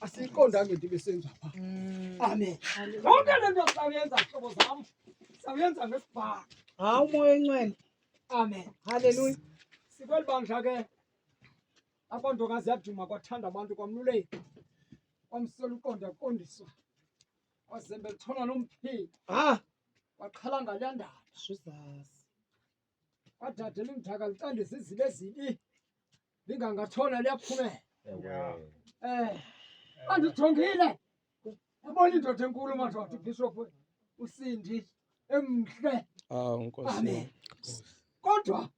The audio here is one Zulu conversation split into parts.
asiqondanga into besenza pha. Amen. Yonke lento sayenza hlobo zami. Sayenza ngesibhaqa. Hawu moya encane. Amen. Hallelujah. Sikweli bandla ke abantokazi yaduma kwathanda abantu kwamluleki. Kwamsela uqonda qondiswa. Wazembe lithona nomphiki. Waqhala ngalandaba. Jesus. Wadadela imdaka liqandisa izile ezili. Lingangathona liyaphumela. Andijongile. Yabona indoda enkulu madoda uBishop uSindi emhle. Nkosi. Kodwa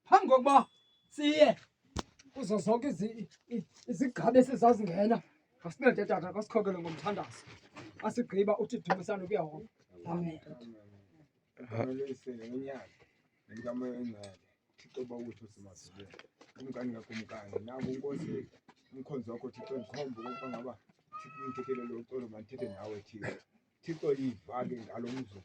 phambi kokuba siye kuzo zonke izigaba esizazingena asincede tata akasikhokele ngomthandazo. Asigqiba uthi dumisana kuyahoma. Amen. Thixo bawuthi usimazile umkani ngakumkani nabo Nkosi umkhonzo wakho Thixo ngikhomba ukuba ngaba Thixo ngithekele lo xolo mandithethe nawe Thixo livale ngalo mzuzu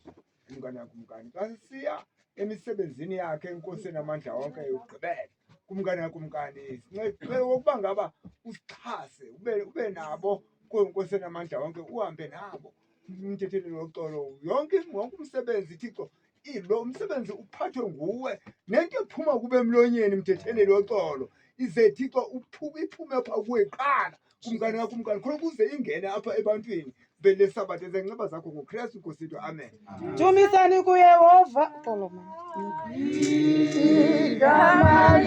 umkani ngakumkani xa siya emisebenzini yakhe Inkosi namandla wonke ugqibele kumkani ngakumkani sincede ukuba ngaba usixhase ube nabo Nkosi namandla wonke uhambe nabo umthethele lo xolo wonke umsebenzi Thixo lo umsebenzi uphathwe nguwe nento ephuma kube emlonyeni mthethele lo xolo ize Thixo iphume pha kuwe qala kumkani ngakumkani khona ukuze ingene apha ebantwini bele sabatha ezenxiba zakho ngoKristu Nkosi yethu. Amen. Dumisani kuYehova. Xolo mama. Igama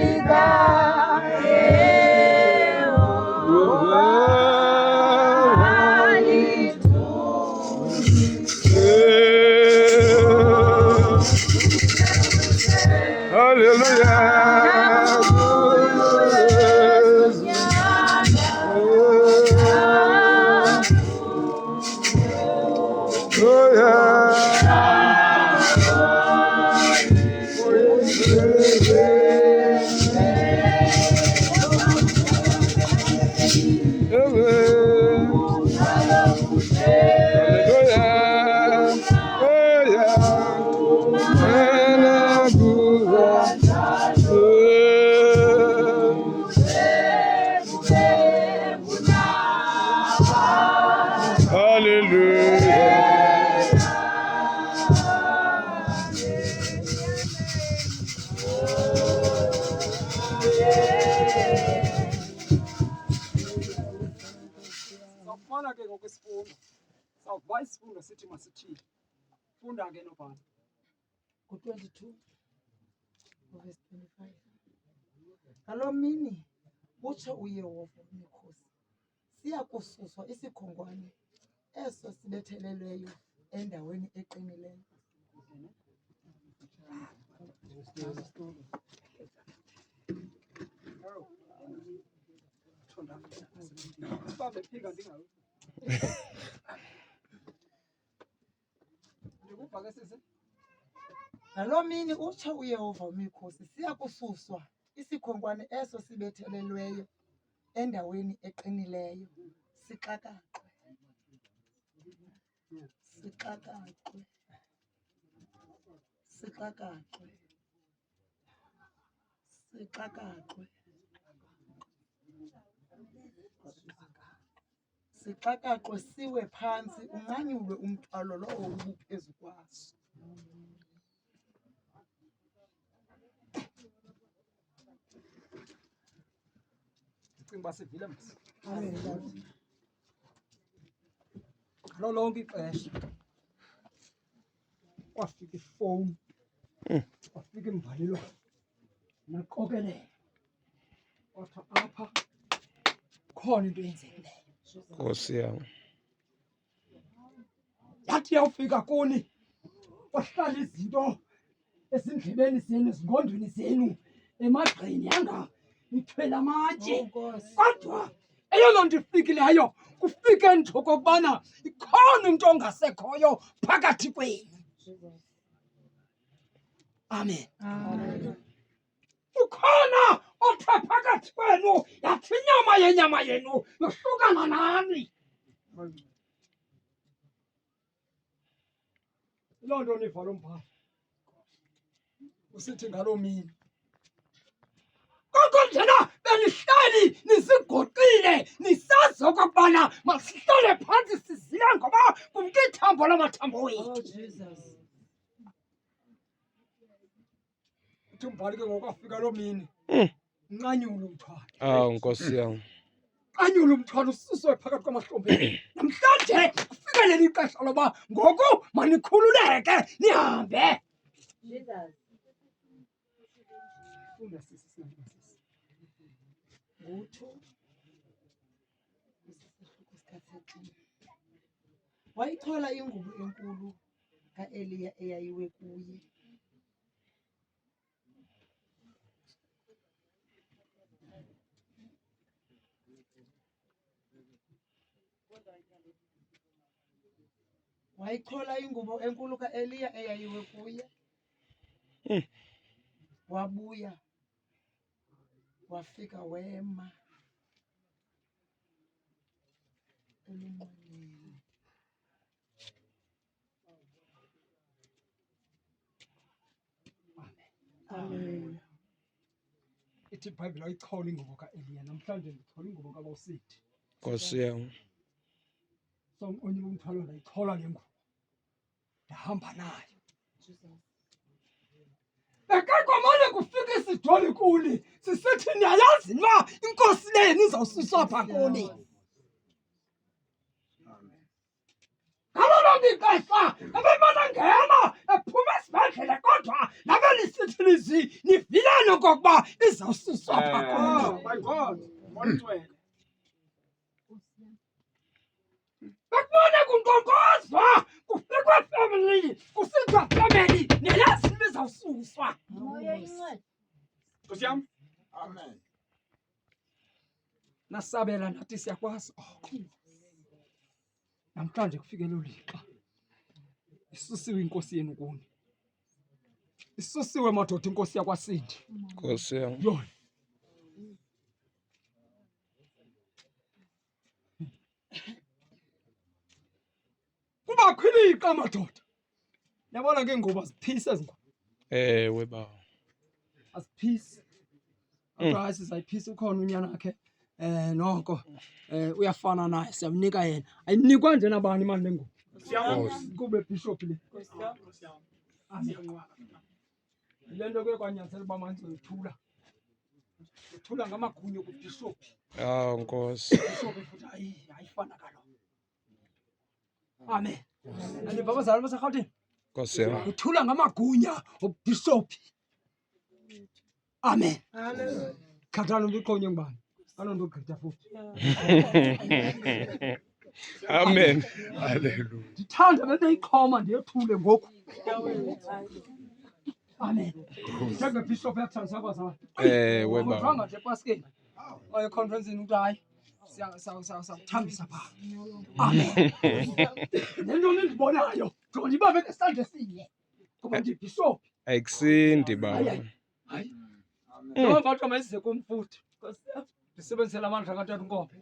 Sawufumana ke ngokwesifundo. Sawuva isifundo sithi masithini. Funda ke nobani. Ku-22 verse 25. Ngaloo mini utsho uYehova wemikhosi siya kususwa isikhongwane eso sibethelelweyo endaweni eqinileyo. Ngaloo mini utsho uYehova wemikhosi siya kususwa isikhongwane eso sibethelelweyo endaweni eqinileyo sixakaqwe. Sixakaqwe siwe phantsi unqanyulwe umthwalo lowo ubuphezu kwaso. Ndicinga uba sivile msi. Ngalo lonke ixesha kwafika ifowuni kwafika imvalelwano naqokelela kwathiwa apha khona into eyenzekileyo. Nkosi yami. Yathi yawufika kuni kwahlala izinto ezindlebeni zenu ezingqondweni zenu emagqini yanga nithwele amatye. Kodwa eyona nto ifikileyo kufike nje okokubana ikhona umntu ongasekhoyo phakathi kwenu. Amen. Ukhona othe phakathi kwenu yathi inyama yenyama yenu yohlukana nani. Loo nto niva lo mbhalo usithi ngaloo mini Ngoko njena benihleli nisigoqile nisazi okokubana masihlale phantsi sizile ngoba kumke ithambo lamathambo wethu. Uthi umbhali ke ngokwafika loo mini nqanyule umthwalo. Nkosi yam. Nqanyule umthwalo ususwe phakathi kwamahlombe. Namhlanje kufikelele ixesha loba ngoku manikhululeke nihambe. Funda sisi sisi. Wayithola ingubo enkulu ka-Eliya eyayiwe kuye. Wayithola ingubo enkulu ka-Eliya eyayiwe kuye. Wabuya wafika wema eminqwaneni. Amen. Ithi iBhayibhile ayichola ingubo ka-Eliya. Namhlanje ndichola ingubo kaBosindi. Nkosi yam. So onye umthwalo ndayichola le ngubo. Ndahamba nayo. Bekekwamane kufika isidoli kuni. Sisithi niyayazi na inkosi leni izawususwa apha kuni. Ngaloo ixesha abemana ngena ephuma esibhedlele kodwa nabe lisithi lizi nivilene okokuba izawususwa apha kuni. My God, ngolithwele. Bekubone kunkonkozwa kufikwe family kusithiwa family niyayazi nibizawususwa. Nkosi yam. Amen. Nasabela nathi siyakwazi oko. Namhlanje kufike lo lixa. Isusiwe inkosi yenu kuni. Isusiwe madoda inkosi yakwaSindi. Nkosi yam. Yona. Kuba khwilika madoda. Yabona ke ngoba siphisa ezinko. Ewe baba. Asiphisi. Kodwa sizayiphisa ukhona unyana wakhe. Noko uyafana naye siyamnika yena. Ayinikwa nje nabani imali lengubo. Kube bishop le. Lento ke kwanyathela uba manje uthula. Uthula ngamagunyo kubishop. Nkosi. Bishop futhi ayifana kalo. Amen. Ande baba zalo baseGauteng. Nkosi yam. Uthula ngamagunya obishop. Amen. Hallelujah. Khathana uliqonye ngibani. Alonto gqitha futhi. Amen. Hallelujah. Ndithanda bente iqhoma ndiyethule ngoku. Amen. Njenge bishop yakuthanda kwazana. Ewe baba. Ngithanga nje epaskeni. Oye conference ukuthi hayi siyawuthambisa pha. Amen. Lento endibonayo ngoba ndibabe ngesandla esinye. Ngoba ndibishop. Ayikusindi baba. Hayi. Noma ngathi mayize kumfutho. Ndisebenzisela amandla kaTata uNkobe.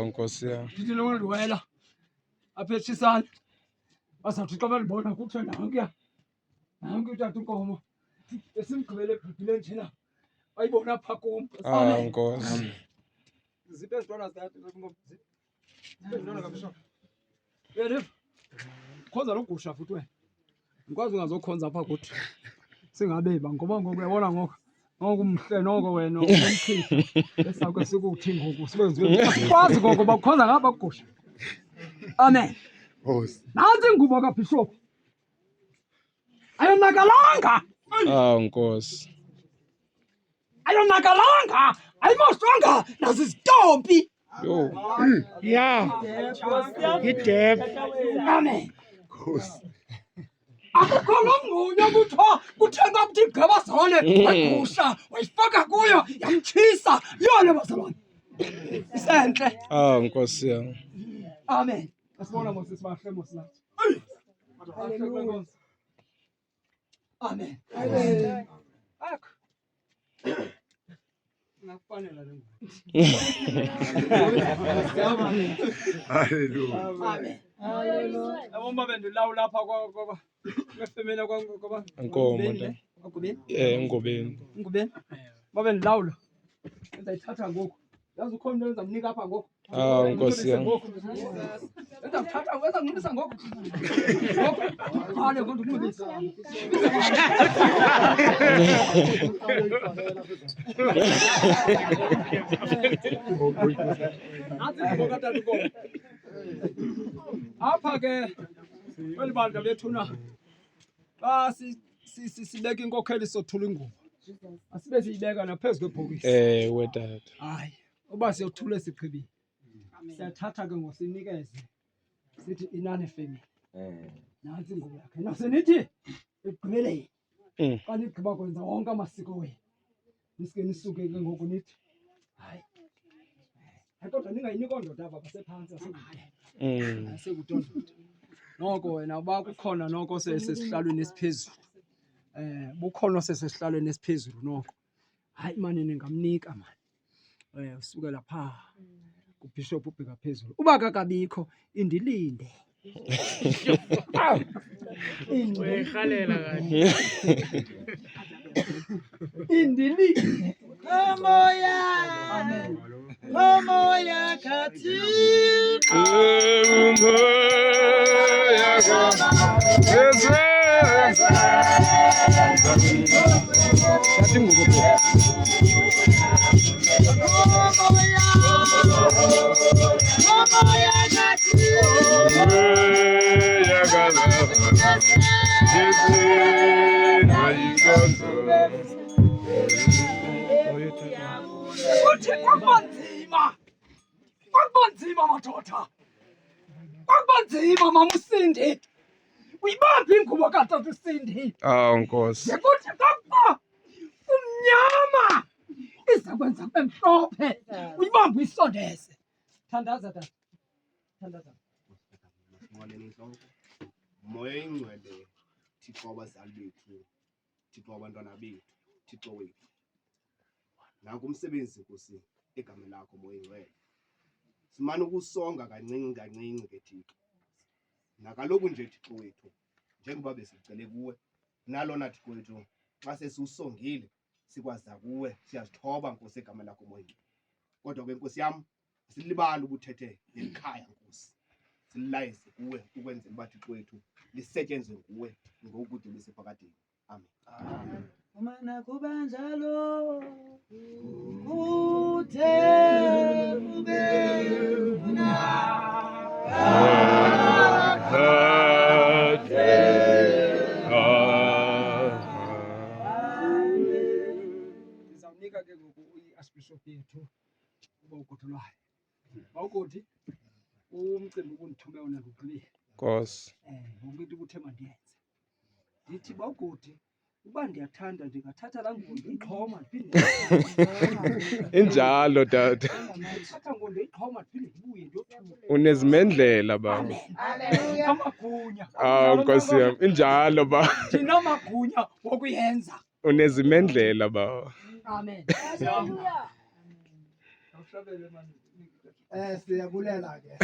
Nkosi yam. Ndithi noma ndiwela apha etshisana. Bazawuthi xa bandibona kuthiwe nankuya. Nanku uTata uNkomo. Esimgqibele ebhibhileni njena. Bayibona apha kum. Nkosi. Ziphe ezintwana zikaTata uNkomo. Ziphe ezintwana kaBishop. Yena khonza logusha futhi wena. Ngikwazi ungazokhonza apha kuthi. Singabeba ngoba ngoku uyabona ngoku. Ngoku umhle noko wena umkhiphi. Besakho sikuthi ngoku sibenziwe. Asikwazi ngoba ukhonza ngapha kugusha. Amen. Nkosi. Nansi ingubo kaBishop. Ayonakalanga. Nkosi. Ayonakalanga. Ayimoshwanga nazizitompi. Yo. Yeah. Idep. Amen. Nkosi. Akukho lomngunya kuthiwa kuthenga kuthi gqabazane wagusha wayifaka kuyo yamtshisa yona bazalwane. Isentle. Nkosi yam. Amen. Asibona Moses bahle Moses. Hallelujah. Amen. Amen. Akho. Ngakufanele le ngoba. Hallelujah. Amen. Hallelujah. Abomba bendilawu lapha ngoba kwefemela ngoba Inkomo nto. ngubeni? Engobeni. Ngubeni? Babe ndilawula. Ngizayithatha ngoku. Yazi ukhona into engizamnika apha ngoku. Nkosi yam. Ngizamthatha ngizamnqinisa ngoku. Ngale ngoku ndikunqinisa. Apha ke kweli bandla bethuna xa sibeka inkokheli sothula ingubo. Asibe siyibeka naphezu kwebhokisi. Ewe tata. Hayi, uba siyothule sigqibile. Siyathatha ke ngosinikeze. Sithi inani family. Nansi ingubo yakhe. Nasenithi ekugqibeleni. Xa nigqiba kwenza wonke amasiko wenu. Nisike nisuke ke ngoku nithi hayi. Kodwa ningayiniki ondoda apha basephantsi asekude. Asekude. Noko wena uba kukhona noko sesihlalweni esiphezulu. Bukhona osesihlalweni esiphezulu noko. Hayi manje ningamnika manje. Usukela pha kuBishop ubheka phezulu. Uba kakabikho indilinde. Uyirhalela kanje. Indilinde. Moya kathi Kwakubanzima madoda. Kwakubanzima mama uSindi. Uyibambe ingubo katata uSindi. Nkosi. Yekuthi kakho umnyama iza kwenza kube mhlophe. Uyibambe uyisondeze. Thandaza tata. Thandaza. Moya ingcwele Thixo wabazali bethu, Thixo wabantwana bethu, Thixo wethu. Nanku umsebenzi Nkosi egama lakho moya ingcwele. Simane ukusonga kancinci kancinci ke Thixo. Nakaloku nje Thixo wethu, njengoba besicele kuwe, nalona Thixo wethu, xa sesiusongile sikwaza kuwe, siyazithoba Nkosi egama lakho moya. Kodwa ke Nkosi yam, silibala ubuthethe nelikhaya Nkosi. Silayise kuwe ukwenzela uba Thixo wethu lisetyenzwe nguwe ngokude lisephakadeni. Amen. Umana kubanjalo uthe ube Ndizawunika ke ngoku i-Archbishop yethu ubawugothulayo. Bawugodi umcimbi ubundithume wona ngugqibile. Nkosi. Wonke into ubuthe mandiyenze. Ndithi bawugodi uba ndiyathanda ndingathatha laa ngubo ndiyixhoma ndiphinde. Injalo tata. Ndithatha ngubo ndiyixhoma ndiphinde ndibuye ndiyothula. Unezimendlela ba. Amagunya. Nkosi yam. Injalo ba. Ndinamagunya wokuyenza. Unezimendlela ba. Amen. siyabulela ke.